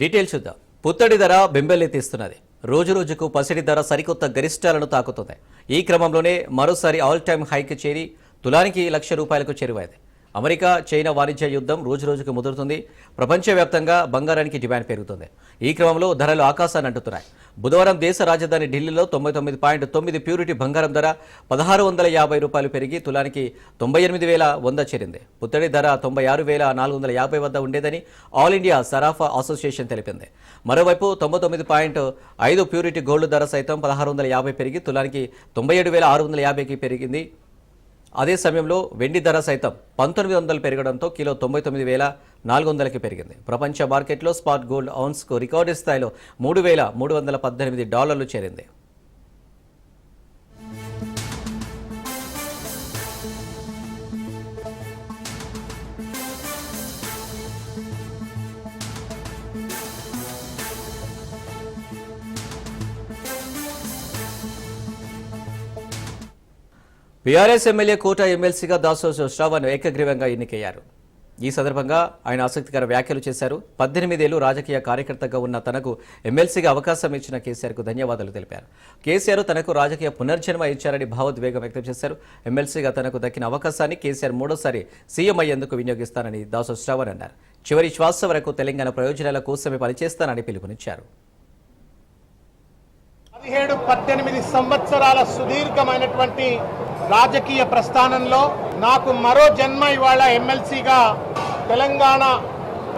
Details చూద్దాం. పుత్తడి ధర బెంబెలెత్తిస్తున్నది. రోజు రోజుకు పసిడి ధర సరికొత్త గరిష్టాలను తాకుతుంది. ఈ క్రమంలోనే మరోసారి ఆల్ టైమ్ హైక్ చేరి తులానికి ₹1,00,000 చేరువైంది. అమెరికా చైనా వాణిజ్య యుద్ధం రోజురోజుకు ముదురుతుంది. ప్రపంచవ్యాప్తంగా బంగారానికి డిమాండ్ పెరుగుతుంది. ఈ క్రమంలో ధరలు ఆకాశాన్ని అంటుతున్నాయి. బుధవారం దేశ రాజధాని ఢిల్లీలో 99.9 ప్యూరిటీ బంగారం ధర ₹1,650 పెరిగి తులానికి 98,100 చేరింది. పుత్తడి ధర 96,450 వద్ద ఉండేదని ఆల్ ఇండియా సరాఫా అసోసియేషన్ తెలిపింది. మరోవైపు 99.5 ప్యూరిటీ గోల్డ్ ధర సైతం 1,650 పెరిగి తులానికి 97,650కి పెరిగింది. అదే సమయంలో వెండి ధర సైతం 1,900 పెరగడంతో కిలో 99,400కి పెరిగింది. ప్రపంచ మార్కెట్లో స్పాట్ గోల్డ్ ఔన్స్కు రికార్డు స్థాయిలో $3,318 చేరింది. బీఆర్ఎస్ ఎమ్మెల్యే కోట ఎమ్మెల్సీగా దాసోజు శ్రావణ్ ఏకగ్రీవంగా ఎన్నికయ్యారు. ఈ సందర్భంగా ఆయన ఆసక్తికర వ్యాఖ్యలు చేశారు. 18 ఏళ్లు రాజకీయ కార్యకర్తగా ఉన్న తనకు ఎమ్మెల్సీగా అవకాశం ఇచ్చిన కేసీఆర్కు ధన్యవాదాలు తెలిపారు. కేసీఆర్ తనకు రాజకీయ పునర్జన్మ ఇచ్చారని భావోద్వేగం వ్యక్తం చేశారు. ఎమ్మెల్సీగా తనకు దక్కిన అవకాశాన్ని కేసీఆర్ మూడోసారి సీఎం అయ్యేందుకు వినియోగిస్తానని దాసో శ్రావణ్ అన్నారు. చివరి శ్వాస వరకు తెలంగాణ ప్రయోజనాల కోసమే పనిచేస్తానని పిలుపునిచ్చారు. 17-18 సంవత్సరాల సుదీర్ఘమైనటువంటి రాజకీయ ప్రస్థానంలో నాకు మరో జన్మ ఇవాళ ఎమ్మెల్సీగా తెలంగాణ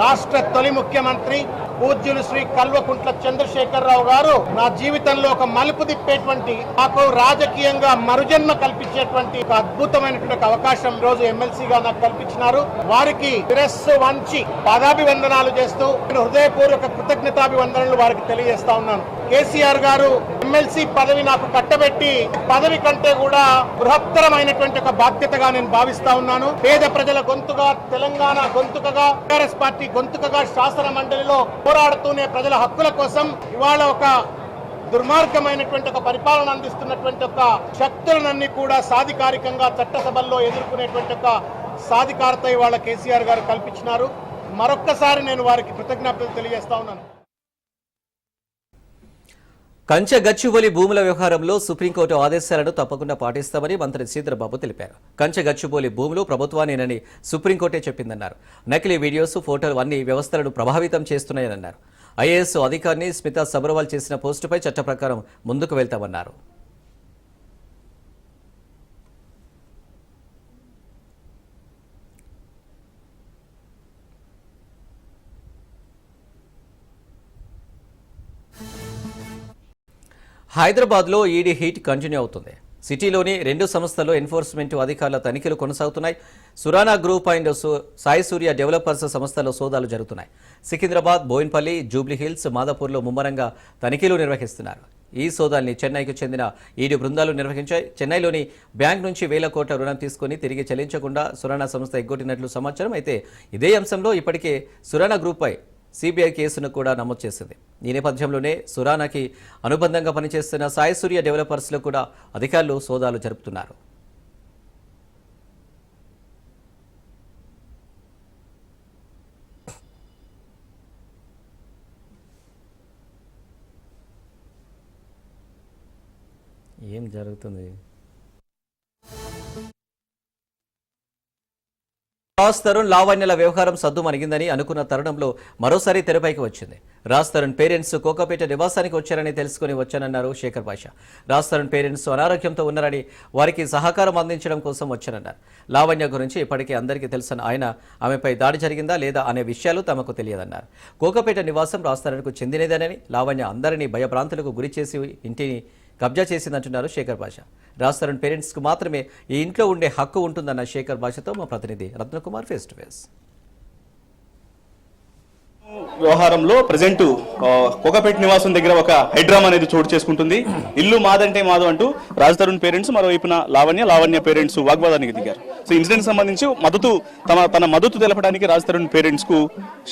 రాష్ట్ర తొలి ముఖ్యమంత్రి పూజ్యులు శ్రీ కల్వకుంట్ల చంద్రశేఖరరావు గారు నా జీవితంలో ఒక మలుపు తిప్పేటువంటి, నాకు రాజకీయంగా మరుజన్మ కల్పించేటువంటి ఒక అద్భుతమైనటువంటి అవకాశం రోజు ఎమ్మెల్సీగా నాకు కల్పించినారు. వారికి శిరస్సు వంచి పాదాభివందనాలు చేస్తూ హృదయపూర్వక కృతజ్ఞతాభివందనలు వారికి తెలియజేస్తా ఉన్నాను. కేసీఆర్ గారు ఎమ్మెల్సీ పదవి నాకు కట్టబెట్టి పదవి కంటే కూడా బృహత్తరమైనటువంటి ఒక బాధ్యతగా నేను భావిస్తా ఉన్నాను. పేద ప్రజల గొంతుగా, తెలంగాణ గొంతుకగా, టీఆర్ఎస్ పార్టీ గొంతుకగా శాసన మండలిలో పోరాడుతూనే ప్రజల హక్కుల కోసం ఇవాళ ఒక దుర్మార్గమైనటువంటి ఒక పరిపాలన అందిస్తున్నటువంటి ఒక శక్తులనన్నీ కూడా సాధికారికంగా చట్టసభల్లో ఎదుర్కొనేటువంటి ఒక సాధికారత ఇవాళ కేసీఆర్ గారు కల్పించినారు. మరొక్కసారి నేను వారికి కృతజ్ఞతలు తెలియజేస్తా ఉన్నాను. కంచె గచ్చిబౌలి భూముల వ్యవహారంలో సుప్రీంకోర్టు ఆదేశాలను తప్పకుండా పాటిస్తామని మంత్రి శ్రీధర్బాబు తెలిపారు. కంచె గచ్చిబౌలి భూములు ప్రభుత్వానేనని సుప్రీంకోర్టే చెప్పిందన్నారు. నకిలీ వీడియోస్, ఫోటోలు అన్ని వ్యవస్థలను ప్రభావితం చేస్తున్నాయన్నారు. ఐఏఎస్ అధికారిని స్మితా సబర్వాల్ చేసిన పోస్టుపై చట్ట ప్రకారం ముందుకు వెళ్తామన్నారు. హైదరాబాద్లో ఈడీ హీట్ కంటిన్యూ అవుతుంది. సిటీలోని 2 సంస్థల్లో ఎన్ఫోర్స్మెంట్ అధికారుల తనిఖీలు కొనసాగుతున్నాయి. Surana group and Sai Surya developers సంస్థల్లో సోదాలు జరుగుతున్నాయి. సికింద్రాబాద్, బోయిన్పల్లి, జూబ్లీహిల్స్, మాదాపూర్లో ముమ్మరంగా తనిఖీలు నిర్వహిస్తున్నారు. ఈ సోదాల్ని చెన్నైకి చెందిన ఈడీ బృందాలు నిర్వహించాయి. చెన్నైలోని బ్యాంక్ నుంచి వేల కోట్ల రుణం తీసుకుని తిరిగి చెల్లించకుండా సురానా సంస్థ ఎగ్గొట్టినట్లు సమాచారం. అయితే ఇదే అంశంలో ఇప్పటికే సురానా గ్రూప్పై సిబిఐ కేసును కూడా నమోదు చేసింది. ఈ నేపథ్యంలోనే సురానాకి అనుబంధంగా పనిచేస్తున్న సాయి సూర్య డెవలపర్స్లో కూడా అధికారులు సోదాలు జరుపుతున్నారు. ఏం జరుగుతుంది? రాజ్ తరుణ్, లావణ్యల వ్యవహారం సద్దుమణిగిందని అనుకున్న తరుణంలో మరోసారి తెరపైకి వచ్చింది. రాజ్ తరుణ్ పేరెంట్స్ కోకాపేట నివాసానికి వచ్చారని తెలుసుకుని వచ్చానన్నారు శేఖర్ భాష. రాజ్ తరుణ్ పేరెంట్స్ అనారోగ్యంతో ఉన్నారని వారికి సహకారం అందించడం కోసం వచ్చానన్నారు. లావణ్య గురించి ఇప్పటికే అందరికీ తెలుసన్న ఆయన ఆమెపై దాడి జరిగిందా లేదా అనే విషయాలు తమకు తెలియదన్నారు. కోకాపేట నివాసం రాజ్ తరుణ్కు చెందినదేనని, లావణ్య అందరినీ భయభ్రాంతులకు గురి చేసి ఇంటిని కబ్జా చేసిందంటున్నారు శేఖర్ భాష. రాజ్ తరుణ్ పేరెంట్స్కు మాత్రమే ఈ ఇంట్లో ఉండే హక్కు ఉంటుందన్న శేఖర్ భాషతో మా ప్రతినిధి రత్నకుమార్ ఫేస్ టు ఫేస్. వ్యవహారంలో ప్రజెంట్ కోకాపేట నివాసం దగ్గర ఒక హైడ్రామా అనేది చోటు చేసుకుంటుంది. ఇల్లు మాదంటే మాదు అంటూ రాజ్ తరుణ్ పేరెంట్స్, మరోవైపున లావణ్య పేరెంట్స్ వాగ్వాదానికి దిగారు. సో ఇన్సిడెంట్ సంబంధించి తన మద్దతు తెలపడానికి రాజ్ తరుణ్ పేరెంట్స్ కు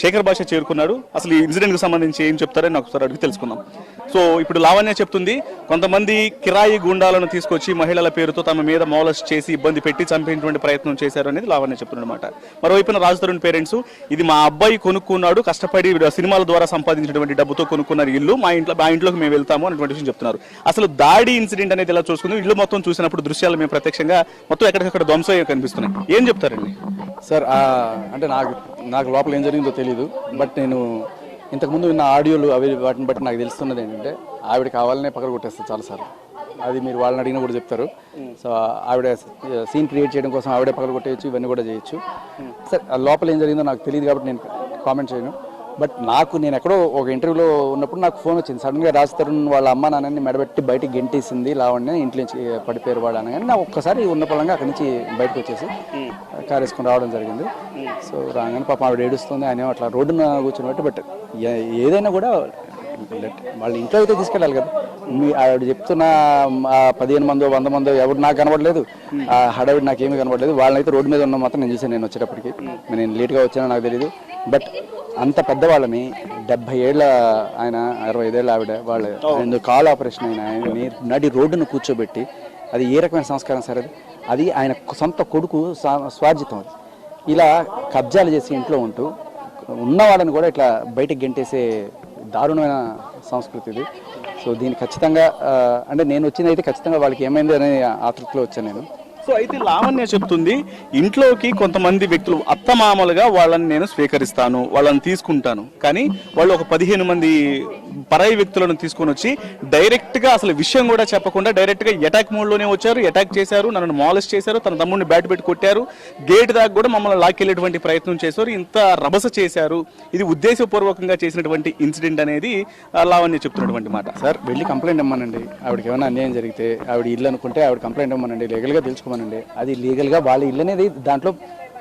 శేఖర్ భాష చేరుకున్నాడు. అసలు ఈ ఇన్సిడెంట్ కు సంబంధించి ఏం చెప్తారని నాకు ఒకసారి అడిగి తెలుసుకుందాం. సో ఇప్పుడు లావణ్య చెప్తుంది, కొంతమంది కిరాయి గుండాలను తీసుకొచ్చి మహిళల పేరుతో తమ మీద మోలస్ట్ చేసి ఇబ్బంది పెట్టి చంపేటువంటి ప్రయత్నం చేశారు అనేది లావణ్య చెప్తున్నమాట. మరోవైపున రాజ్ తరుణ్ పేరెంట్స్, ఇది మా అబ్బాయి కొనుక్కున్నాడు, కష్టపడి సినిమాల ద్వారా సంపాదించినటువంటి డబ్బుతో కొనుక్కున్నారు ఇల్లు, మా ఇంట్లోకి మేము వెళ్తాము అన్నటువంటి విషయం చెప్తున్నారు. అసలు దాడి ఇన్సిడెంట్ అనేది ఎలా చూసుకుంది, ఇల్లు మొత్తం చూసినప్పుడు దృశ్యాలు మేము ప్రత్యక్షంగా మొత్తం ఎక్కడికక్కడ ధ్వంసం కనిపిస్తున్నాయి, ఏం చెప్తారండి? సార్ అంటే నాకు లోపల ఏం జరిగిందో తెలీదు. బట్ నేను ఇంతకుముందు విన్న ఆడియోలు అవి వాటిని బట్టి నాకు తెలుస్తున్నది ఏంటంటే ఆవిడ కావాలనే పక్కన కొట్టేస్తారు చాలాసార్లు. అది మీరు వాళ్ళని అడిగినా కూడా చెప్తారు. సో ఆవిడ సీన్ క్రియేట్ చేయడం కోసం ఆవిడే పక్కన కొట్టేయచ్చు, ఇవన్నీ కూడా చేయొచ్చు. సార్ లోపల ఏం జరిగిందో నాకు తెలియదు కాబట్టి నేను కామెంట్ చేయను. బట్ నేను ఎక్కడో ఒక ఇంటర్వ్యూలో ఉన్నప్పుడు నాకు ఫోన్ వచ్చింది. సడన్గా రాజ్ తరుణ్ వాళ్ళ అమ్మ నాన్నని మెడబెట్టి బయటికి గెంటేసింది లావణ్య, ఇంట్లో నుంచి పడిపోయారు వాడు అనగానే నా ఒక్కసారి ఉన్న పొలంగా అక్కడి నుంచి బయటకు వచ్చేసి కారు వేసుకొని రావడం జరిగింది. సో రాగానే పాపం ఆవిడ ఏడుస్తుంది, ఆయన అట్లా రోడ్డున కూర్చొని. బట్ ఏదైనా కూడా వాళ్ళ ఇంట్లో అయితే తీసుకెళ్ళాలి కదా. ఆవిడ చెప్తున్న 15 మందో 100 మందో ఎవరు నాకు కనబడలేదు, ఆ హడావిడి నాకేమీ కనబడలేదు. వాళ్ళనైతే రోడ్డు మీద ఉన్న మాత్రం నేను చూసాను. నేను వచ్చేటప్పటికి నేను లేట్గా వచ్చానో నాకు తెలియదు. బట్ అంత పెద్దవాళ్ళని 70 ఏళ్ళ ఆయన, 65 ఏళ్ళ ఆవిడ, ఆయన కాల్ ఆపరేషన్ అయిన ఆయన నడి రోడ్డును కూర్చోబెట్టి, అది ఏ రకమైన సంస్కారం సార్? అది ఆయన సొంత కొడుకు స్వార్జితం. అది ఇలా కబ్జాలు చేసి ఇంట్లో ఉంటూ ఉన్నవాళ్ళని కూడా ఇట్లా బయటకు గెంటేసే దారుణమైన సంస్కృతి ఇది. సో దీన్ని ఖచ్చితంగా అంటే నేను వచ్చింది అయితే ఖచ్చితంగా వాళ్ళకి ఏమైంది అనే ఆతృతలో వచ్చాను నేను. సో అయితే లావణ్య చెప్తుంది, ఇంట్లోకి కొంతమంది వ్యక్తులు అత్తమామలుగా వాళ్ళని నేను స్వీకరిస్తాను, వాళ్ళని తీసుకుంటాను, కానీ వాళ్ళు ఒక 15 మంది పరాయి వ్యక్తులను తీసుకొని వచ్చి డైరెక్ట్ గా అసలు విషయం కూడా చెప్పకుండా డైరెక్ట్ గా అటాక్ మోడ్ లోనే వచ్చారు, అటాక్ చేశారు, నన్ను మాలెస్ట్ చేశారు, తన తమ్ముడిని బ్యాట్ పెట్టి కొట్టారు, గేట్ దాకా కూడా మమ్మల్ని లాక్కెళ్ళేటువంటి ప్రయత్నం చేశారు, ఇంత రభస చేశారు, ఇది ఉద్దేశపూర్వకంగా చేసినటువంటి ఇన్సిడెంట్ అనేది లావణ్య చెప్తున్నటువంటి మాట. సార్ వెళ్ళి కంప్లైంట్ ఇవ్వమనండి, ఆవిడకి ఏమైనా అన్యాయం జరిగితే ఆవిడ ఇల్లు అనుకుంటే ఆవిడ కంప్లైంట్ ఇవ్వమనండి, లీగల్గా తెలుసుకోమనండి. అది లీగల్గా వాళ్ళ ఇల్లు అనేది దాంట్లో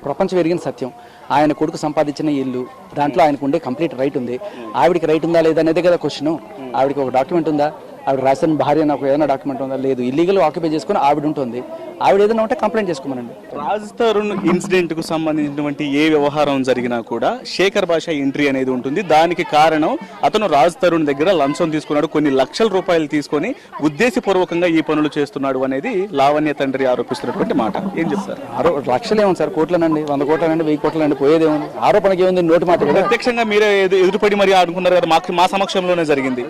ప్రపంచం ఎరిగిన సత్యం. ఆయన కొడుకు సంపాదించిన ఇల్లు, దాంట్లో ఆయనకు ఉండే కంప్లీట్ రైట్ ఉంది. ఆవిడకి రైట్ ఉందా లేదా అనేది కదా క్వశ్చన్. ఆవిడకి ఒక డాక్యుమెంట్ ఉందా, ఆవిడ రాసిన భార్య నాకు ఏదైనా డాక్యుమెంట్ ఉందా? లేదు. ఇల్లీగల్ ఆక్యుపై చేసుకుని ఆవిడ ఉంటుంది. ఆవిడ ఏదైనా ఉంటే కంప్లైంట్ చేసుకోమనండి. రాజ్ తరుణ్ ఇన్సిడెంట్ కు సంబంధించినటువంటి ఏ వ్యవహారం జరిగినా కూడా శేఖర్ భాష ఎంట్రీ అనేది ఉంటుంది. దానికి కారణం అతను రాజ్ తరుణ్ దగ్గర లంచం తీసుకున్నాడు, కొన్ని లక్షల రూపాయలు తీసుకొని ఉద్దేశపూర్వకంగా ఈ పనులు చేస్తున్నాడు అనేది లావణ్య తండ్రి ఆరోపిస్తున్నటువంటి మాట. ఏం చెప్తారు? లక్షలు ఏముంది సార్, కోట్లనండి, 100 కోట్లనండి, 1000 కోట్లనండి, పోయేదేముంది? ఆరోపణకి ఏముంది? నోటి మాట. ప్రత్యక్షంగా మీరే ఎదురుపడి మరి ఆడుకున్నారు కదా, మా సమక్షంలోనే జరిగింది.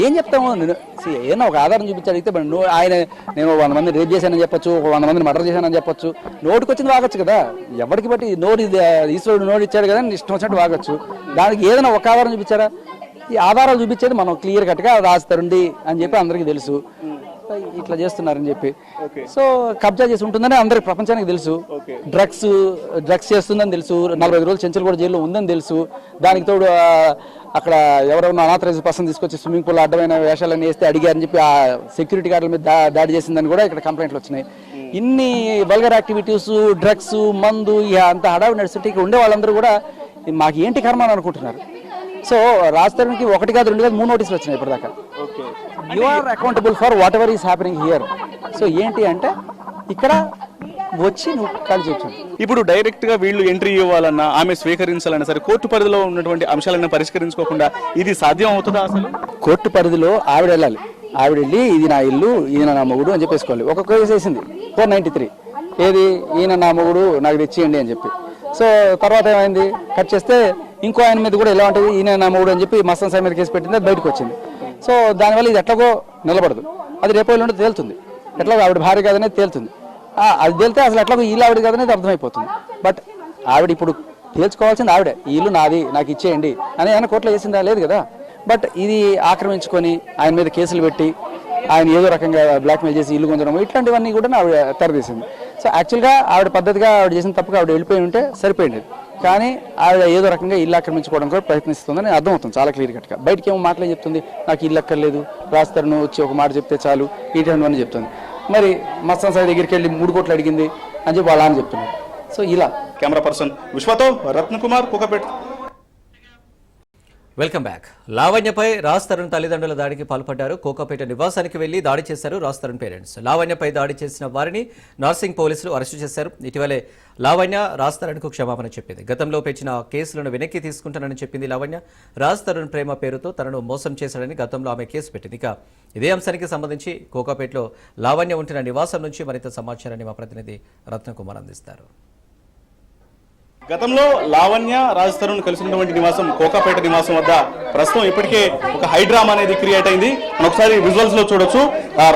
ఏం చెప్తాము? ఏమన్నా ఒక ఆధారం చూపించి అడిగితే నేను 100 మంది రేప్ చేశానని చెప్పొచ్చు, 100 మందిని మర్డర్ చేశానని చెప్పొచ్చు. నోటికి వచ్చింది వాగచ్చు కదా. ఎవరికి బట్టి నోటి ఈశ్వరుడు నోటి ఇచ్చాడు కదా, ఇష్టం వచ్చినట్టు వాగచ్చు. దానికి ఏదైనా ఒక ఆధారం చూపించారా? ఈ ఆధారాలు చూపించేది మనం క్లియర్ కట్గా రాజ్ తరుణ్ అని చెప్పి అందరికీ తెలుసు, ఇట్లా చేస్తున్నారని చెప్పి. సో కబ్జా చేసి ఉంటుందని అందరికి ప్రపంచానికి తెలుసు. డ్రగ్స్ చేస్తుందని తెలుసు. 45 రోజులు చెంచల్ కూడా జైల్లో ఉందని తెలుసు. దానికి తోడు అక్కడ ఎవరైనా అనాథరైజ్ పర్సన్ తీసుకొచ్చి స్విమ్మింగ్ పూల్ అడ్డమైన వేషాలన్నీ వేస్తే అడిగారని చెప్పి ఆ సెక్యూరిటీ గార్డుల మీద దాడి చేసిందని కూడా ఇక్కడ కంప్లైంట్లు వచ్చినాయి. ఇన్ని వల్గర్ యాక్టివిటీస్, డ్రగ్స్, మందు, అంత హడావి నడుస్తుంటే ఇక్కడ ఉండే వాళ్ళందరూ కూడా మాకు ఏంటి కర్మ అని అనుకుంటున్నారు. సో రాజ్ తరుణ్కి 1 కాదు 2 కాదు 3 నోటీసులు వచ్చినాయి ఇప్పటిదాకా. You are accountable for whatever is happening here. So ఏంటి అంటే ఇక్కడ వచ్చి నువ్వు కాల్ చేయొచ్చు. ఇప్పుడు డైరెక్ట్ గా వీళ్ళు ఎంట్రీ ఇవ్వాలన్నా, ఆమె స్వీకరించాలన్నా సరే కోర్టు పరిధిలో ఉన్నటువంటి అంశాలను పరిష్కరించుకోకుండా ఇది సాధ్యం అవుతుందా? అసలు కోర్టు పరిధిలో ఆవిడ వెళ్ళాలి. ఆవిడ వెళ్ళి ఇది నా ఇల్లు, ఈయన నా మొగుడు అని చెప్పేసుకోవాలి. ఒక కేసు వేసింది 493, ఏది ఈయన నా మొగుడు నాకు తెచ్చియండి అని చెప్పి. సో తర్వాత ఏమైంది, కట్ చేస్తే ఇంకో ఆయన మీద కూడా ఎలా ఉంటుంది, ఈయన నా మొగుడు అని చెప్పి మస్తాన్ సాయి మీద కేసు పెట్టింది, అది బయటకు వచ్చింది. సో దానివల్ల ఇది ఎట్లాగో నిలబడదు. అది రేపు నుండి తేలుతుంది, ఎట్లాగో ఆవిడ భార్య కాదనేది తేలుతుంది. అది తేలితే అసలు ఎట్లాగో ఇల్లు ఆవిడ కాదనేది అర్థమైపోతుంది. బట్ ఆవిడ ఇప్పుడు తేల్చుకోవాల్సింది ఆవిడే, ఈ ఇల్లు నాది నాకు ఇచ్చేయండి అని ఆయన కోర్టులో వేసిందా? లేదు కదా. బట్ ఇది ఆక్రమించుకొని ఆయన మీద కేసులు పెట్టి ఆయన ఏదో రకంగా బ్లాక్మెయిల్ చేసి ఇల్లు కొందడం, ఇట్లాంటివన్నీ కూడా ఆవిడ తెరదీసింది. సో యాక్చువల్గా ఆవిడ పద్ధతిగా ఆవిడ చేసిన తప్పుగా ఆవిడ వెళ్ళిపోయి ఉంటే సరిపోయింది. కానీ ఆవిడ ఏదో రకంగా ఇల్లు ఆక్రమించుకోవడం కూడా ప్రయత్నిస్తుందని అర్థమవుతుంది చాలా క్లియర్ కట్గా. బయటకి ఏమో మాటలే చెప్తుంది, నాకు ఇల్లు అక్కర్లేదు, రాజ్ తరుణ్ వచ్చి ఒక మాట చెప్తే చాలు, ఇటువంటివన్నీ చెప్తుంది. మరి మస్తాన్ సాయి దగ్గరికి వెళ్ళి 3 కోట్లు అడిగింది అని చెప్పి వాళ్ళ అని చెప్తున్నారు. సో ఇలా కెమెరా పర్సన్ విశ్వతో రత్నకుమార్, కుకపేట్. Welcome back. లావణ్యపై రాజ్ తరుణ్ తల్లిదండ్రుల దాడికి పాల్పడ్డారు. కోకాపేట నివాసానికి వెళ్లి దాడి చేశారు రాజ్ తరుణ్ పేరెంట్స్. లావణ్యపై దాడి చేసిన వారిని నార్సింగ్ పోలీసులు అరెస్టు చేశారు. ఇటీవలే లావణ్య రాజ్ తరుణ్కు క్షమాపణ చెప్పింది. గతంలో పెంచిన కేసులను వెనక్కి తీసుకుంటానని చెప్పింది లావణ్య. రాజ్ తరుణ్ ప్రేమ పేరుతో తనను మోసం చేశాడని గతంలో ఆమె కేసు పెట్టింది. ఇక ఇదే అంశానికి సంబంధించి కోకాపేటలో లావణ్య ఉంటున్న నివాసం నుంచి మరింత సమాచారాన్ని మా ప్రతినిధి రత్నకుమార్ అందిస్తారు. గతంలో లావణ్య రాజ్ తరుణ్ కలిసినటువంటి నివాసం కోకాపేట నివాసం వద్ద ప్రస్తుతం ఇప్పటికే ఒక హైడ్రామా అనేది క్రియేట్ అయింది. మనం ఒకసారి విజువల్స్ లో చూడొచ్చు.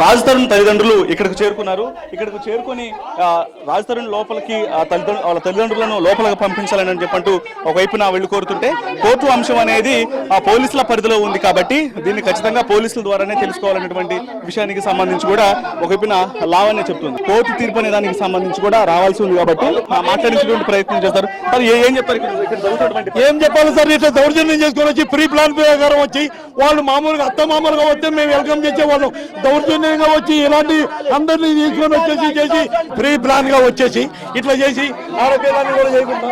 రాజ్ తరుణ్ తల్లిదండ్రులు ఇక్కడికి చేరుకున్నారు. ఇక్కడికి చేరుకొని రాజ్ తరుణ్ లోపలికి వాళ్ళ తల్లిదండ్రులను లోపలికి పంపించాలని చెప్పంటూ ఒకవైపున వెళ్లి కోరుతుంటే కోర్టు అంశం అనేది పోలీసుల పరిధిలో ఉంది కాబట్టి దీన్ని ఖచ్చితంగా పోలీసుల ద్వారానే తెలుసుకోవాలనేటువంటి విషయానికి సంబంధించి కూడా ఒకవైపున లావణ్య చెప్తుంది. కోర్టు తీర్పు అనే దానికి సంబంధించి కూడా రావాల్సి ఉంది కాబట్టి మాట్లాడించేటువంటి ప్రయత్నం చేస్తారు. ఏం చెప్పారు? ఏం చెప్పాలి సార్, ఇట్లా దౌర్జన్యం చేసుకొని వచ్చి ప్రీ ప్లాన్ ప్రకారం వచ్చి వాళ్ళు మామూలుగా అత్తమామలుగా వస్తే మేము వెల్కమ్ చేసేవాళ్ళం. దౌర్జన్యంగా వచ్చి ఇలాంటి అందరినీ తీసుకొని వచ్చేసి చేసి ప్రీ ప్లాన్ గా వచ్చేసి ఇట్లా చేసి ఆరోగ్యాన్ని కూడా చేయకుండా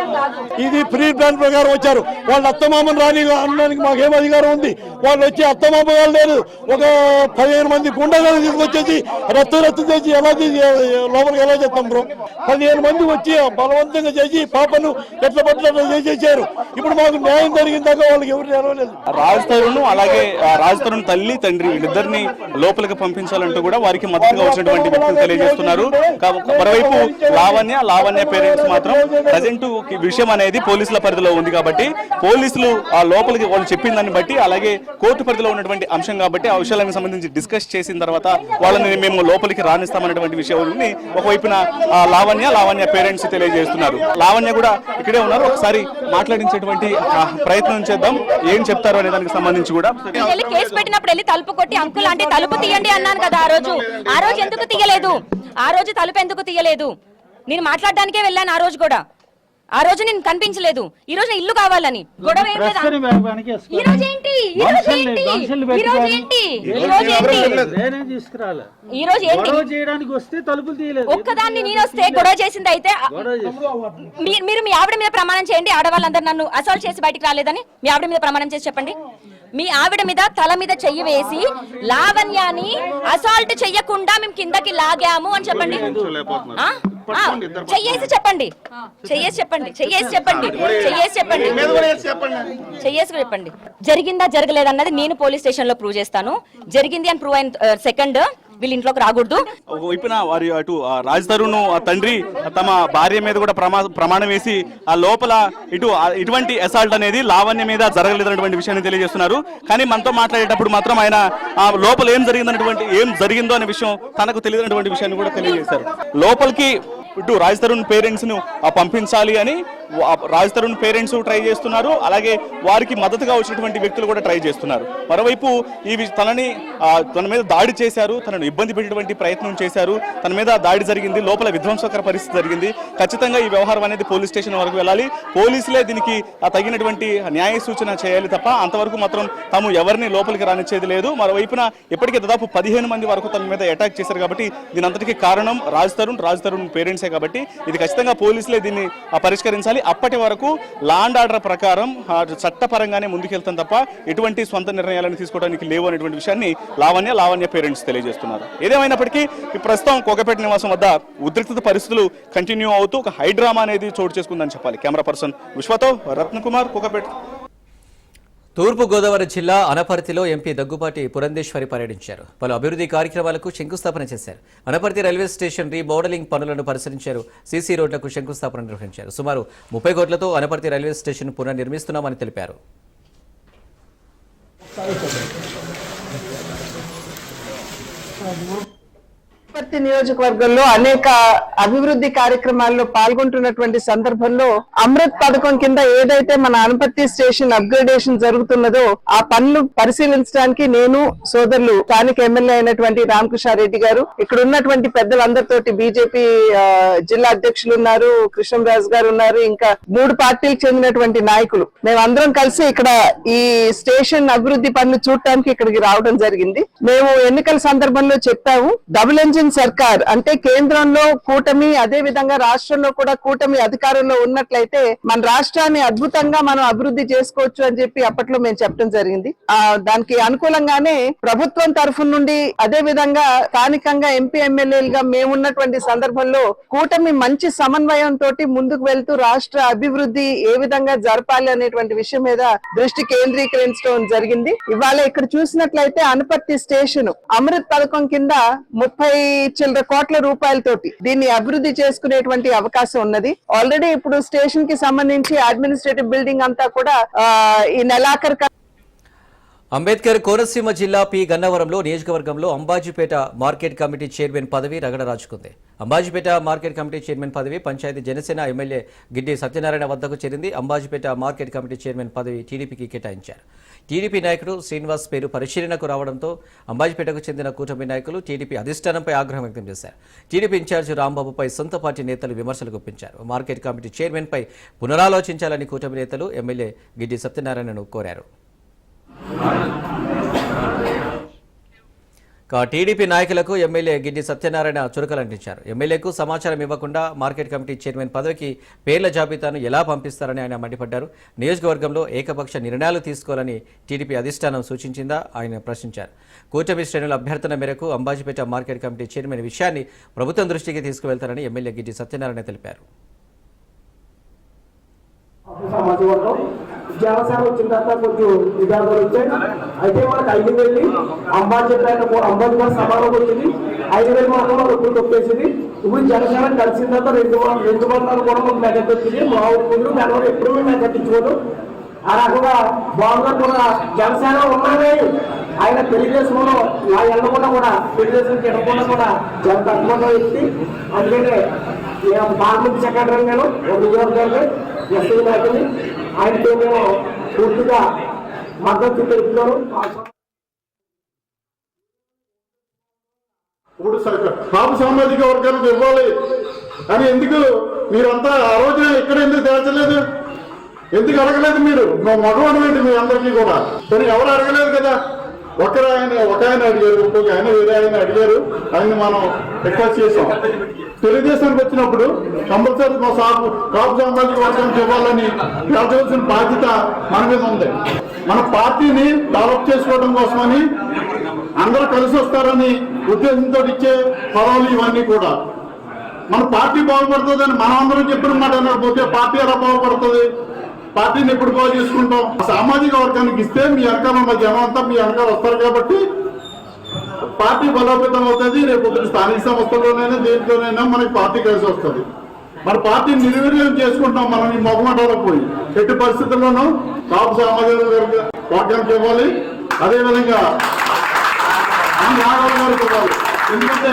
ఇది ప్రీ ప్లాన్ ప్రకారం వచ్చారు. వాళ్ళు అత్తమామను రాని అనడానికి మాకేం అధికారం ఉంది? వాళ్ళు వచ్చి అత్తమామగా లేదు, ఒక 15 మంది గుండెలను తీసుకొచ్చేసి రత్తు చేసి ఎలా లోపలికి ఎలా చేస్తాం బ్రో? 15 మంది వచ్చి బలవంతంగా చేసి పాపను ఎట్లా పట్ల చేసేసారు. ఇప్పుడు మాకు న్యాయం జరిగిందాక వాళ్ళకి ఎవరు నెరవలేదు. రాజ్ తరుణ్ అలాగే రాజ్ తరుణ్ తల్లి తండ్రి వీళ్ళిద్దరిని లోపలికి పంపించాలంటూ కూడా వారికి మద్దతుగా వచ్చినటువంటి వ్యక్తులు తెలియజేస్తున్నారు. మరోవైపు లావణ్య పేరెంట్స్ మాత్రం ప్రజెంట్ విషయం అనేది పోలీసుల పరిధిలో ఉంది కాబట్టి పోలీసులు ఆ లోపలికి వాళ్ళు చెప్పిన దాన్ని బట్టి అలాగే కోర్టు పరిధిలో ఉన్నటువంటి అంశం కాబట్టి ఆ విషయాలకు సంబంధించి డిస్కస్ చేసిన తర్వాత వాళ్ళని మేము లోపలికి రాణిస్తామన్నటువంటి విషయాన్ని ఒకవైపున లావణ్య పేరెంట్స్ తెలియజేస్తున్నారు. లావణ్య కూడా ఇక్కడే ఉన్నారు. ఒకసారి మాట్లాడించేటువంటి ప్రయత్నం చేద్దాం. ఏం చెప్తారు అనే దానికి సంబంధించి కూడా. కేసు పెట్టినప్పుడు వెళ్ళి తలుపు కొట్టి అంకుల్ అంటే తలుపు తీయండి అన్నాను కదా ఆ రోజు ఎందుకు తీయలేదు? ఆ రోజు తలుపు ఎందుకు తీయలేదు? నేను మాట్లాడడానికే వెళ్ళాను. ఆ రోజు నేను కనిపించలేదు. ఈ రోజు ఇల్లు కావాలని గొడవ ఒక్కదాన్ని నేను వస్తే గొడవ చేసింది అయితే మీరు మీ ఆవిడ మీద ప్రమాణం చేయండి. ఆడవాళ్ళందరూ నన్ను అసాల్ట్ చేసి బయటికి రాలేదని మీ ఆవిడ మీద ప్రమాణం చేసి చెప్పండి. మీ ఆవిడ మీద తల మీద చెయ్యి వేసి లావణ్యాన్ని అసాల్ట్ చెయ్యకుండా మేము కిందకి లాగాము అని చెప్పండి. చెయ్యేసి చెప్పండి. జరిగిందా జరగలేదన్నది నేను పోలీస్ స్టేషన్ లో ప్రూవ్ చేస్తాను. జరిగింది అని ప్రూవ్ అయిన సెకండ్ వీళ్ళ ఇంట్లోకి రాకూడదు. ఒకవైపున వారి అటు రాజ్ తరుణ్ తండ్రి తమ భార్య మీద కూడా ప్రమాణం వేసి ఆ లోపల ఇటువంటి అసాల్ట్ అనేది లావణ్య మీద జరగలేదన్నటువంటి విషయాన్ని తెలియజేస్తున్నారు. కానీ మనతో మాట్లాడేటప్పుడు మాత్రం ఆయన ఆ లోపల ఏం జరిగిందో అనే విషయం తనకు తెలియనటువంటి విషయాన్ని కూడా తెలియజేశారు. లోపలికి ఇటు రాజ్ తరుణ్ పేరెంట్స్ ను పంపించాలి అని రాజ్ తరుణ్ పేరెంట్స్ ట్రై చేస్తున్నారు. అలాగే వారికి మద్దతుగా వచ్చినటువంటి వ్యక్తులు కూడా ట్రై చేస్తున్నారు. మరోవైపు తన మీద దాడి చేశారు, తనను ఇబ్బంది పెట్టేటువంటి ప్రయత్నం చేశారు, తన మీద దాడి జరిగింది, లోపల విధ్వంసకర పరిస్థితి జరిగింది. ఖచ్చితంగా ఈ వ్యవహారం అనేది పోలీస్ స్టేషన్ వరకు వెళ్ళాలి. పోలీసులే దీనికి తగినటువంటి న్యాయ సూచన చేయాలి తప్ప అంతవరకు మాత్రం తాము ఎవరిని లోపలికి రానిచ్చేది లేదు. మరోవైపున ఇప్పటికే దాదాపు 15 మంది వరకు తన మీద అటాక్ చేశారు కాబట్టి దీని అంతటికీ కారణం రాజ్ తరుణ్ పేరెంట్స్ కాబట్టి ఇది ఖచ్చితంగా పోలీసులే దీన్ని పరిష్కరించాలి. అప్పటి వరకు లా అండ్ ఆర్డర్ ప్రకారం చట్టపరంగానే ముందుకెళ్తాం తప్ప ఎటువంటి స్వంత నిర్ణయాలను తీసుకోవడానికి లేవు అనేటువంటి విషయాన్ని లావణ్య పేరెంట్స్ తెలియజేస్తున్నారు. ఏదేమైనప్పటికీ ప్రస్తుతం కోకాపేట నివాసం వద్ద ఉద్రిక్తత పరిస్థితులు కంటిన్యూ అవుతూ ఒక హైడ్రామా అనేది చోటు చేసుకుందని చెప్పాలి. కెమెరా పర్సన్ విశ్వతో రత్నకుమార్, కోకాపేట. తూర్పుగోదావరి జిల్లా అనపర్తిలో ఎంపీ దగ్గుపాటి పురంధేశ్వరి పర్యటించారు. పలు అభివృద్ధి కార్యక్రమాలకు శంకుస్థాపన చేశారు. అనపర్తి రైల్వే స్టేషన్ రీమోడలింగ్ పనులను పరిశీలించారు. సీసీ రోడ్లకు శంకుస్థాపన నిర్వహించారు. సుమారు 30 కోట్లతో అనపర్తి రైల్వే స్టేషన్ పునర్నిర్మిస్తున్నామని తెలిపారు. అనపర్తి నియోజకవర్గంలో అనేక అభివృద్ధి కార్యక్రమాల్లో పాల్గొంటున్నటువంటి సందర్భంలో అమృత్ పథకం కింద ఏదైతే మన అనపర్తి స్టేషన్ అప్గ్రేడేషన్ జరుగుతున్నదో ఆ పనులు పరిశీలించడానికి నేను సోదరులు స్థానిక ఎమ్మెల్యే అయినటువంటి రామకృష్ణారెడ్డి గారు, ఇక్కడ ఉన్నటువంటి పెద్దలందరితోటి బీజేపీ జిల్లా అధ్యక్షులు ఉన్నారు, కృష్ణరాజు గారు ఉన్నారు, ఇంకా 3 పార్టీలకు చెందినటువంటి నాయకులు, మేమందరం కలిసి ఇక్కడ ఈ స్టేషన్ అభివృద్ధి పనులు చూడటానికి ఇక్కడికి రావడం జరిగింది. మేము ఎన్నికల సందర్భంలో చెప్పాము, డబుల్ ఇంజిన్ కోలిషన్ సర్కార్ అంటే కేంద్రంలో కూటమి, అదే విధంగా రాష్ట్రంలో కూడా కూటమి అధికారంలో ఉన్నట్లయితే మన రాష్ట్రాన్ని అద్భుతంగా మనం అభివృద్ధి చేసుకోవచ్చు అని చెప్పి అప్పట్లో మేము చెప్పడం జరిగింది. దానికి అనుకూలంగానే ప్రభుత్వం తరఫు నుండి అదే విధంగా స్థానికంగా ఎంపీ ఎమ్మెల్యేలుగా మేమున్నటువంటి సందర్భంలో కూటమి మంచి సమన్వయంతో ముందుకు వెళ్తూ రాష్ట్ర అభివృద్ధి ఏ విధంగా జరపాలి అనేటువంటి విషయం మీద దృష్టి కేంద్రీకరించడం జరిగింది. ఇవాళ ఇక్కడ చూసినట్లయితే అనపర్తి స్టేషన్ అమృత్ పథకం కింద 30 చిల్లర కోట్ల రూపాయలతోటి దీన్ని అభివృద్ధి చేసుకునేటువంటి అవకాశం ఉన్నది. ఆల్రెడీ ఇప్పుడు స్టేషన్ కి సంబంధించి అడ్మినిస్ట్రేటివ్ బిల్డింగ్ అంతా కూడా ఈ నెలాఖరు అంబేద్కర్ కోనసీమ జిల్లా పి గన్నవరంలో నియోజకవర్గంలో అంబాజీపేట మార్కెట్ కమిటీ చైర్మన్ పదవి రగడ రాజుకుంది. అంబాజీపేట మార్కెట్ కమిటీ చైర్మన్ పదవి పంచాయతీ జనసేన ఎమ్మెల్యే గిడ్డి సత్యనారాయణ వద్దకు చేరింది. అంబాజీపేట మార్కెట్ కమిటీ చైర్మన్ పదవి టీడీపీకి కేటాయించారు. టీడీపీ నాయకుడు శ్రీనివాస్ పేరు పరిశీలనకు రావడంతో అంబాజీపేటకు చెందిన కూటమి నాయకులు టీడీపీ అధిష్టానంపై ఆగ్రహం వ్యక్తం చేశారు. టీడీపీ ఇన్ఛార్జి రాంబాబుపై సొంత పార్టీ నేతలు విమర్శలు గుప్పించారు. మార్కెట్ కమిటీ చైర్మన్పై పునరాలోచించాలని కూటమి నేతలు ఎమ్మెల్యే గిడ్డి సత్యనారాయణను కోరారు. టీడీపీ నాయకులకు ఎమ్మెల్యే గిడ్డి సత్యనారాయణ చురకలంటించారు. ఎమ్మెల్యేకు సమాచారం ఇవ్వకుండా మార్కెట్ కమిటీ చైర్మన్ పదవికి పేర్ల జాబితాను ఎలా పంపిస్తారని ఆయన మండిపడ్డారు. నియోజకవర్గంలో ఏకపక్ష నిర్ణయాలు తీసుకోవాలని టీడీపీ అధిష్టానం సూచించిందా ఆయన ప్రశ్నించారు. కూటమి శ్రేణుల అభ్యర్థన మేరకు అంబాజీపేట మార్కెట్ కమిటీ చైర్మన్ విషయాన్ని ప్రభుత్వం దృష్టికి తీసుకువెళ్తారని ఎమ్మెల్యే గిడ్డి సత్యనారాయణ తెలిపారు. జనసేన వచ్చిన తర్వాత కొంచెం విధానాలు వచ్చాయి. అయితే మనకు 5,000 అంబాజీపేట సభలోకి వచ్చింది. 5,000 మాత్రం ఒప్పుడు తొప్పేసింది. ఇప్పుడు జనసేన కలిసిన తర్వాత 2 బంధాలు కూడా మాకు మెదట్ వచ్చింది. మా ఊరు మెదడు ఎప్పుడు మేము మెదట్టించుకోదు. ఆ రకంగా బాగుగా కూడా జనసేన ఉన్నది. ఆయన తెలుగుదేశంలో నా వెళ్ళకుండా కూడా తెలుగుదేశం తినకుండా కూడా చాలా తక్కువ వ్యక్తి. అందుకనే పార్లమెంట్ సెక్రటరీ నేను ఒక నియోజకవర్గం ఎస్ఐ నాయకుని ఆయనతో మేము పూర్తిగా మద్దతు తెలుపుతున్నాను. ఇప్పుడు కాపు సామాజిక వర్గానికి ఇవ్వాలి అని ఎందుకు మీరంతా ఆ రోజు ఇక్కడ ఎందుకు తేల్చలేదు? ఎందుకు అడగలేదు? మీరు మగవాడు మీ అందరికీ కూడా కానీ ఎవరు అడగలేదు కదా. ఒక ఆయన అడిగారు, ఇంకొక ఆయన వేరే ఆయన అడిగారు. ఆయన్ని మనం రిక్వెస్ట్ చేసాం. తెలుగుదేశానికి వచ్చినప్పుడు కంపల్సరీ కాపు సామాజిక వర్గానికి ఇవ్వాలని తేల్చవలసిన బాధ్యత మన మీద ఉంది. మన పార్టీని డెవలప్ చేసుకోవడం కోసమని అందరూ కలిసి వస్తారని ఉద్దేశంతో ఇచ్చే పదవులు ఇవన్నీ కూడా. మన పార్టీ బాగుపడుతుందని మనం అందరం చెప్పిన మాట అనకపోతే పార్టీ ఎలా బాగుపడుతుంది? పార్టీని ఎప్పుడు బాగు చేసుకుంటాం? సామాజిక వర్గానికి ఇస్తే మీ వెనకాల ఉన్న జనం అంతా మీ వెనకాల వస్తారు కాబట్టి పార్టీ బలోపేతం అవుతుంది. రేపు స్థానిక సంస్థల్లోనైనా దేంట్లోనైనా మనకి పార్టీ కలిసి వస్తుంది. మన పార్టీని నిర్వీర్యం చేసుకుంటాం మనం ఈ మొగమాటలో పోయి. ఎట్టి పరిస్థితుల్లోనూ కాపు సామాజిక వర్గానికి ఇవ్వాలి. అదేవిధంగా రాఘవ గారికి ఇవ్వాలి. ఎందుకంటే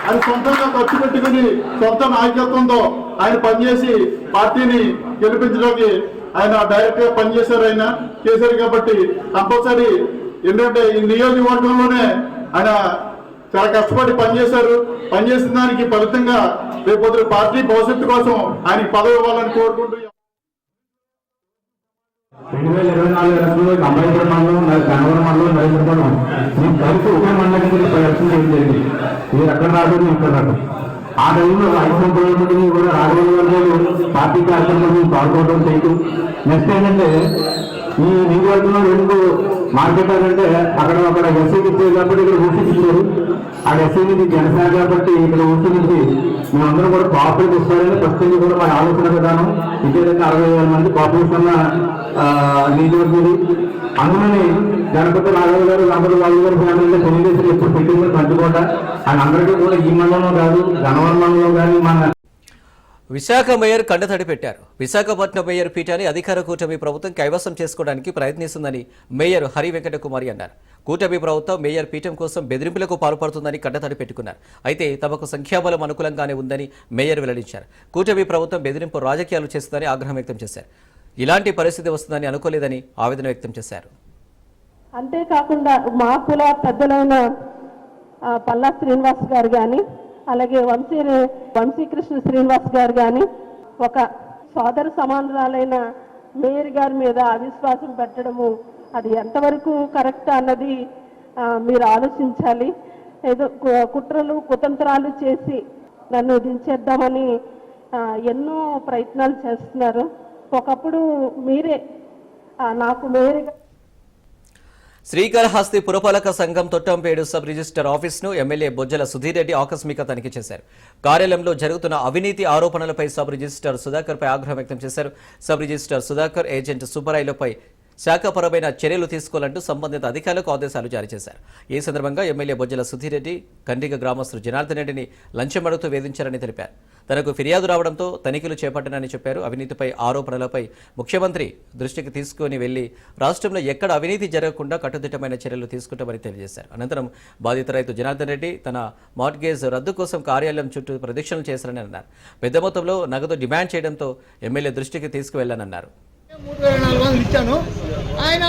అది సొంతంగా ఖర్చు పెట్టుకుని సొంత నాయకత్వంతో ఆయన పనిచేసి పార్టీని గెలిపించడానికి ఆయన డైరెక్ట్ గా పనిచేశారు. ఆయన చేశారు కాబట్టి కంపల్సరీ ఎందుకంటే ఈ నియోజకవర్గంలోనే ఆయన చాలా కష్టపడి పనిచేశారు. పనిచేసిన దానికి ఫలితంగా రేపు పార్టీ భవిష్యత్తు కోసం ఆయనకి పదవి ఇవ్వాలని కోరుకుంటూ 2024 ఎలక్షన్లో అంబేద్కర్ మండలం, గన్నవరం మండలం, నరేంద్రపురం మేము కలిసి ఒకే మండలం కింద ఎలక్షన్ చేయడం జరిగింది. మీరు ఎక్కడ రాదు, ఇక్కడ రాదు. ఆ టైంలో 5 సంవత్సరాల నుండి కూడా రాఘవ పార్టీ కార్యక్రమాలు పాల్గొనడం చేయటం. నెక్స్ట్ ఏంటంటే ఈ నియోజకవర్గంలో 2 మార్కెట్ అంటే అక్కడ ఎస్సీకి ఇచ్చారు కాబట్టి ఇక్కడ ఓసీకి ఇచ్చారు. ఆ ఎస్సీకి జనసేన కాబట్టి ఇక్కడ ఓసీ నుంచి మేమందరం కూడా కోఆపరేట్ ఇస్తారని ఫస్ట్ నుంచి కూడా మా ఆలోచన విధానం. ఇదే విధంగా 60,000 మంది పాపులేషన్ ఉన్న నియోజకవర్గం. అందులోని గణపతి రాఘవ గారు, గణపతి బాబు గారు ఫ్యామిలీలో తెలుగుదేశం ఎప్పుడు పెట్టిందో పంచుకోవడం ఆయన అందరికీ కూడా ఈ మండలంలో కాదు గన్నవరం మండలంలో కానీ మన విశాఖ మేయర్ కండతడి పెట్టారు. విశాఖపట్నం మేయర్ పీఠాన్ని అధికార కూటమి ప్రభుత్వం కైవసం చేసుకోవడానికి ప్రయత్నిస్తుందని మేయర్ హరి వెంకటకుమారి అన్నారు. కూటమి ప్రభుత్వం మేయర్ పీఠం కోసం బెదిరింపులకు పాల్పడుతుందని కండతడి పెట్టుకున్నారు. అయితే తమకు సంఖ్యాబలం అనుకూలంగానే ఉందని మేయర్ వెల్లడించారు. కూటమి ప్రభుత్వం బెదిరింపు రాజకీయాలు చేస్తుందని ఆగ్రహం వ్యక్తం చేశారు. ఇలాంటి పరిస్థితి వస్తుందని అనుకోలేదని ఆవేదన వ్యక్తం చేశారు. అంతేకాకుండా మా కుల పెద్దలైన పల్లా శ్రీనివాస్ గారు కానీ అలాగే వంశీకృష్ణ శ్రీనివాస్ గారు కానీ ఒక సోదర సమానురాలైన మేయర్ గారి మీద అవిశ్వాసం పెట్టడము అది ఎంతవరకు కరెక్ట్ అన్నది మీరు ఆలోచించాలి. ఏదో కుట్రలు కుతంత్రాలు చేసి నన్ను దించేద్దామని ఎన్నో ప్రయత్నాలు చేస్తున్నారు. ఒకప్పుడు మీరే నాకు మేరుగా శ్రీకాళహస్తి పురపాలక సంఘం తొట్టంపేడు సబ్ రిజిస్టర్ ఆఫీస్ను ఎమ్మెల్యే బొజ్జల సుధీర్ రెడ్డి ఆకస్మిక తనిఖీ చేశారు. కార్యాలయంలో జరుగుతున్న అవినీతి ఆరోపణలపై సబ్ రిజిస్టర్ సుధాకర్పై ఆగ్రహం వ్యక్తం చేశారు. సబ్ రిజిస్టర్ సుధాకర్, ఏజెంట్ సుబ్బరాయులపై శాఖపరమైన చర్యలు తీసుకోవాలంటూ సంబంధిత అధికారులకు ఆదేశాలు జారీ చేశారు. ఈ సందర్భంగా ఎమ్మెల్యే బొజ్జల సుధీర్ రెడ్డి కండ్రిగ గ్రామస్తులు జనార్దన్ రెడ్డిని లంచం అడుగుతూ వేధించారని తెలిపారు. తనకు ఫిర్యాదు రావడంతో తనిఖీలు చేపట్టానని చెప్పారు. అవినీతిపై ఆరోపణలపై ముఖ్యమంత్రి దృష్టికి తీసుకుని వెళ్లి రాష్ట్రంలో ఎక్కడ అవినీతి జరగకుండా కట్టుదిట్టమైన చర్యలు తీసుకుంటామని తెలియజేశారు. అనంతరం బాధిత రైతు జనార్దన్ రెడ్డి తన మార్గేజ్ రద్దు కోసం కార్యాలయం చుట్టూ ప్రదక్షిణలు చేశారని అన్నారు. పెద్ద మొత్తంలో నగదు డిమాండ్ చేయడంతో ఎమ్మెల్యే దృష్టికి తీసుకువెళ్లానన్నారు. 3,400 ఇచ్చాను, ఆయన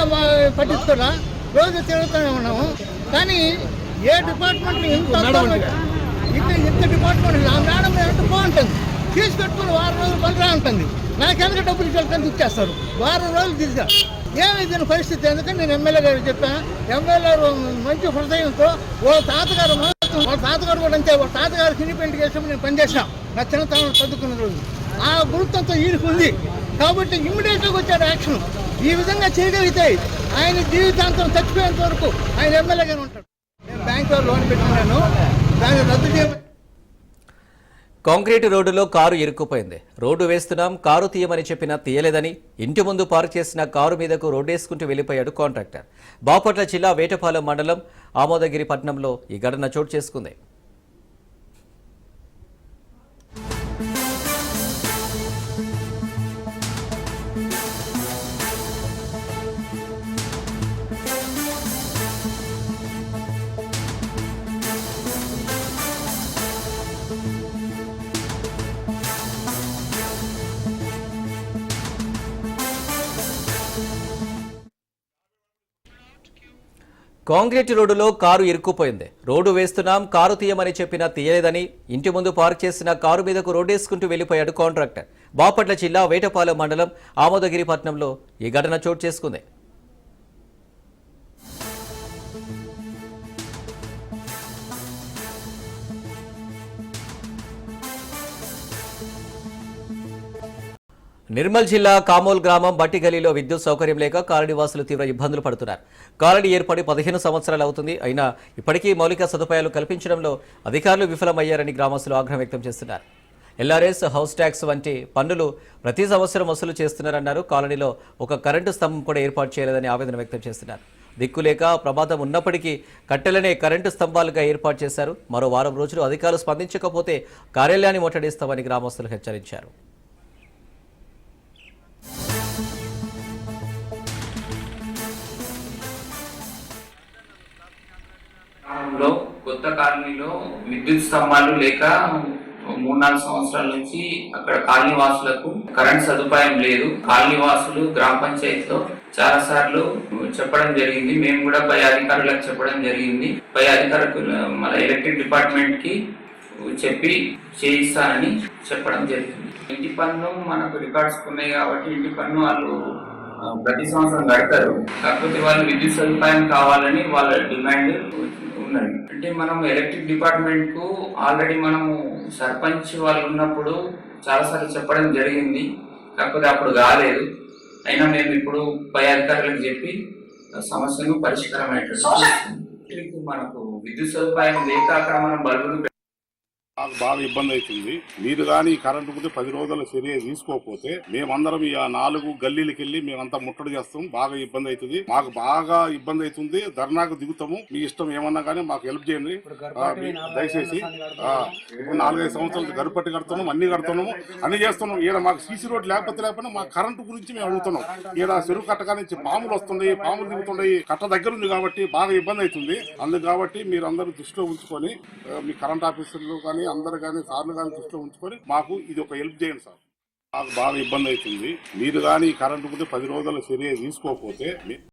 పట్టించుకోరా, రోజు తిరుగుతూనే ఉన్నాము. కానీ ఏ డిపార్ట్మెంట్ ఇంత డిపార్ట్మెంట్ ఆ మేడం అంటే బాగుంటుంది, ఫీజు కట్టుకుని వారం రోజులు పనిరా ఉంటుంది. నాకెందుకు డబ్బులు ఇచ్చేందుకు ఇచ్చేస్తారు, వారం రోజులు తీసుకురా. ఏమి దీని పరిస్థితి? ఎందుకంటే నేను ఎమ్మెల్యే గారికి చెప్పాను. ఎమ్మెల్యే మంచి హృదయంతో వాళ్ళ తాతగారు కూడా అంతే, వాళ్ళ తాతగారికి ఇండిపెండెంట్ చేసినప్పుడు నేను పనిచేసాను. నా చిన్నతనం చదువుకున్న రోజు ఆ గుర్తంతో ఈయనకు ఉంది కాబట్టి ఇమ్మీడియట్గా వచ్చాడు యాక్షన్. ఈ విధంగా చేయగలిగితే ఆయన జీవితాంతం చచ్చిపోయేంత వరకు ఆయన ఎమ్మెల్యేగానే ఉంటాడు. నేను బ్యాంకులో లోన్ పెట్టుకున్నాను, దాన్ని రద్దు చేయమని. కాంక్రీట్ రోడ్డులో కారు ఇరుక్కుపోయింది. రోడ్డు వేస్తున్నాం, కారు తీయమని చెప్పినా తీయలేదని ఇంటి ముందు పార్క్ చేసిన కారు మీదకు రోడ్డేసుకుంటూ వెళ్లిపోయాడు కాంట్రాక్టర్. బాపట్ల జిల్లా వేటపాలెం మండలం ఆమోదగిరి పట్టణంలో ఈ ఘటన చోటు చేసుకుంది. కాంక్రీట్ రోడ్డులో కారు ఇరుక్కుపోయింది. రోడ్డు వేస్తున్నాం, కారు తీయమని చెప్పినా తీయలేదని ఇంటి ముందు పార్క్ చేసిన కారు మీదకు రోడ్డేసుకుంటూ వెళ్లిపోయాడు కాంట్రాక్టర్. బాపట్ల జిల్లా వేటపాలెం మండలం ఆమోదగిరి పట్టణంలో ఈ ఘటన చోటు చేసుకుంది. నిర్మల్ జిల్లా కామోల్ గ్రామం బట్టిగలిలో విద్యుత్ సౌకర్యం లేక కాలనీవాసులు తీవ్ర ఇబ్బందులు పడుతున్నారు. కాలనీ ఏర్పడి 15 సంవత్సరాలు అవుతుంది. అయినా ఇప్పటికీ మౌలిక సదుపాయాలు కల్పించడంలో అధికారులు విఫలమయ్యారని గ్రామస్తులు ఆగ్రహం వ్యక్తం చేస్తున్నారు. ఎల్ఆర్ఎస్, హౌస్ ట్యాక్స్ వంటి పన్నులు ప్రతి సంవత్సరం వసూలు చేస్తున్నారన్నారు. కాలనీలో ఒక కరెంటు స్తంభం కూడా ఏర్పాటు చేయలేదని ఆవేదన వ్యక్తం చేస్తున్నారు. దిక్కులేక ప్రమాదం ఉన్నప్పటికీ కట్టెలనే కరెంటు స్తంభాలుగా ఏర్పాటు చేశారు. మరో వారం రోజులు అధికారులు స్పందించకపోతే కార్యాలయాన్ని ముట్టడిస్తామని గ్రామస్తులు హెచ్చరించారు. కొత్త కాలనీలో విద్యుత్ స్తంభాలు లేక 3-4 సంవత్సరాల నుంచి అక్కడ కాలనీ వాసులకు కరెంట్ సదుపాయం లేదు. కాలనీ వాసులు గ్రామ పంచాయతీలో చాలా సార్లు చెప్పడం జరిగింది. మేము కూడా పై అధికారులకు చెప్పడం జరిగింది. పై అధికారులు మన ఎలక్ట్రిక్ డిపార్ట్మెంట్ కి చెప్పి చేయిస్తానని చెప్పడం జరిగింది. ఇంటి పన్ను మనకు రికార్డ్స్ ఉన్నాయి కాబట్టి ఇంటి పన్ను వాళ్ళు ప్రతి సంవత్సరం కడతారు. కాకపోతే వాళ్ళు విద్యుత్ సదుపాయం కావాలని వాళ్ళ డిమాండ్ ఉన్నది. అంటే మనం ఎలక్ట్రిక్ డిపార్ట్మెంట్ కు ఆల్రెడీ మనము సర్పంచ్ వాళ్ళు ఉన్నప్పుడు చాలాసార్లు చెప్పడం జరిగింది. కాకపోతే అప్పుడు కాలేదు. అయినా మేము ఇప్పుడు పై అధికారులకు చెప్పి సమస్యను పరిష్కారం అయ్యేటట్టు మనకు విద్యుత్ సదుపాయం లేక అక్కడ మనం బల్బులు నాకు బాగా ఇబ్బంది అవుతుంది. మీరు కానీ కరెంటు పోతే 10 రోజుల చర్య తీసుకోకపోతే మేమందరం ఈ 4 గల్లీలకి వెళ్ళి మేమంతా ముట్టడి చేస్తాం. బాగా ఇబ్బంది అవుతుంది, మాకు బాగా ఇబ్బంది అవుతుంది. ధర్నాకు దిగుతాము. మీ ఇష్టం ఏమన్నా కానీ మాకు హెల్ప్ చేయండి దయచేసి. ఇప్పుడు 4-5 సంవత్సరాలు గరుపట్టి కడుతున్నాం, అన్ని కడుతున్నాము, అన్ని చేస్తున్నాం. ఈడ మాకు సీసీ రోడ్ లేకపోయినా మాకు కరెంటు గురించి మేము అడుగుతున్నాం. ఈడ చెరువు కట్టగా నుంచి పాములు వస్తున్నాయి, పాములు దిగుతున్నాయి. కట్ట దగ్గర ఉంది కాబట్టి బాగా ఇబ్బంది అవుతుంది. అందుకు కాబట్టి మీరు అందరూ దృష్టిలో ఉంచుకొని మీ కరెంట్ ఆఫీసర్లు కానీ అందరు కానీ సార్లు కానీ దృష్టిలో ఉంచుకొని మాకు ఇది ఒక హెల్ప్ చేయండి సార్. మాకు బాగా ఇబ్బంది అవుతుంది. మీరు కానీ కరెంటు పోతే 10 రోజుల చర్య తీసుకోకపోతే